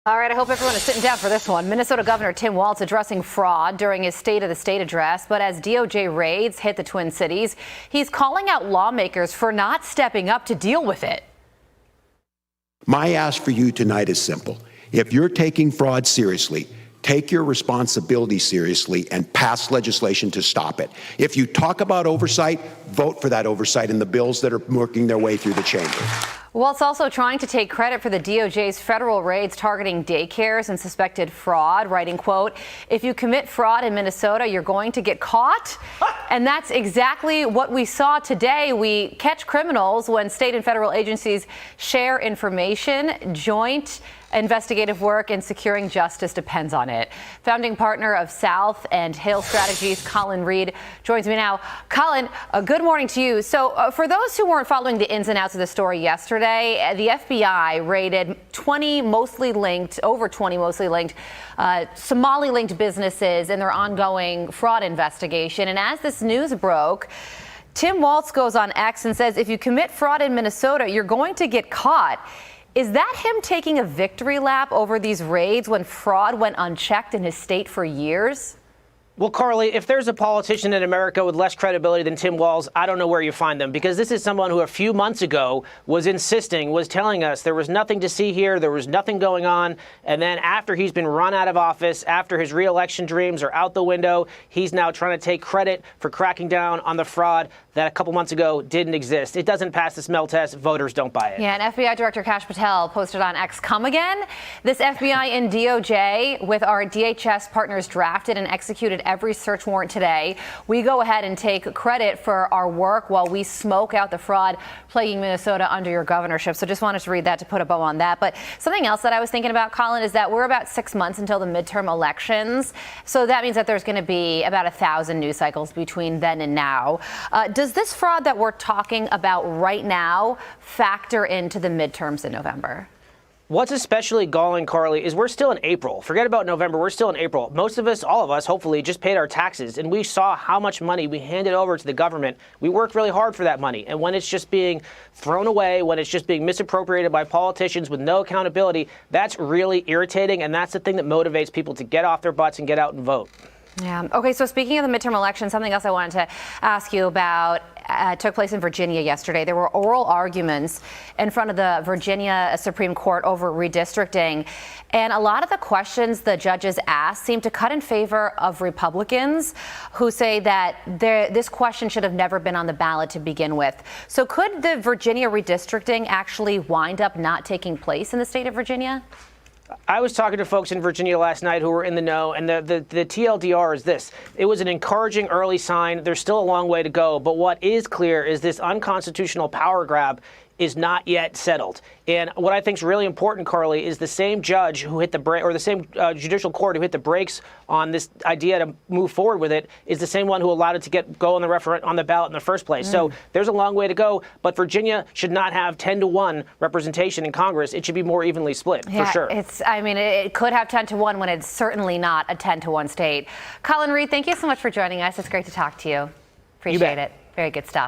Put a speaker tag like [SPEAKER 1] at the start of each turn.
[SPEAKER 1] All right, I hope everyone is sitting down for this one. Minnesota Governor Tim Walz addressing fraud during his State of the State address. But as DOJ raids hit the Twin Cities, he's calling out lawmakers for not stepping up to deal with it.
[SPEAKER 2] My ask for you tonight is simple. If you're taking fraud seriously, take your responsibility seriously and pass legislation to stop it. If you talk about oversight, vote for that oversight in the bills that are working their way through the chamber.
[SPEAKER 1] Walz also trying to take credit for the DOJ's federal raids targeting daycares and suspected fraud, writing, quote, "If you commit fraud in Minnesota, you're going to get caught." And that's exactly what we saw today. We catch criminals when state and federal agencies share information. Joint investigative work and securing justice depends on it. Founding partner of South and Hill Strategies, Colin Reed, joins me now. Colin, good morning to you. So for those who weren't following the ins and outs of the story yesterday, the FBI raided over 20 mostly linked Somali-linked businesses in their ongoing fraud investigation. And as this news broke, Tim Walz goes on X and says, if you commit fraud in Minnesota, you're going to get caught. Is that him taking a victory lap over these raids when fraud went unchecked in his state for years?
[SPEAKER 3] Well, Carly, if there's a politician in America with less credibility than Tim Walz, I don't know where you find them, because this is someone who a few months ago was telling us there was nothing to see here, there was nothing going on. And then after he's been run out of office, after his re-election dreams are out the window, he's now trying to take credit for cracking down on the fraud that a couple months ago didn't exist. It doesn't pass the smell test. Voters don't buy it.
[SPEAKER 1] Yeah, and FBI Director Kash Patel posted on X, come again? This FBI and DOJ with our DHS partners drafted and executed every search warrant today. We go ahead and take credit for our work while we smoke out the fraud plaguing Minnesota under your governorship. So just wanted to read that to put a bow on that. But something else that I was thinking about, Colin, is that we're about 6 months until the midterm elections. So that means that there's going to be about 1,000 news cycles between then and now. Does this fraud that we're talking about right now factor into the midterms in November?
[SPEAKER 3] What's especially galling, Carly, is we're still in April. Forget about November. We're still in April. Most of us, all of us, hopefully, just paid our taxes, and we saw how much money we handed over to the government. We worked really hard for that money, and when it's just being thrown away, when it's just being misappropriated by politicians with no accountability, that's really irritating, and that's the thing that motivates people to get off their butts and get out and vote.
[SPEAKER 1] Yeah. Okay, so speaking of the midterm election, something else I wanted to ask you about took place in Virginia yesterday. There were oral arguments in front of the Virginia Supreme Court over redistricting, and a lot of the questions the judges asked seem to cut in favor of Republicans who say that this question should have never been on the ballot to begin with. So could the Virginia redistricting actually wind up not taking place in the state of Virginia?
[SPEAKER 3] I was talking to folks in Virginia last night who were in the know, and the TLDR is this. It was an encouraging early sign. There's still a long way to go. But what is clear is this unconstitutional power grab is not yet settled. And what I think is really important, Carly, is the same judge who hit the brake, or the same judicial court who hit the brakes on this idea to move forward with it, is the same one who allowed it to go on the ballot in the first place. So there's a long way to go, but Virginia should not have 10-to-1 representation in Congress. It should be more evenly split, for sure.
[SPEAKER 1] It could have 10-to-1 when it's certainly not a 10-to-1 state. Colin Reed, thank you so much for joining us. It's great to talk to you. Appreciate it. Very good stuff.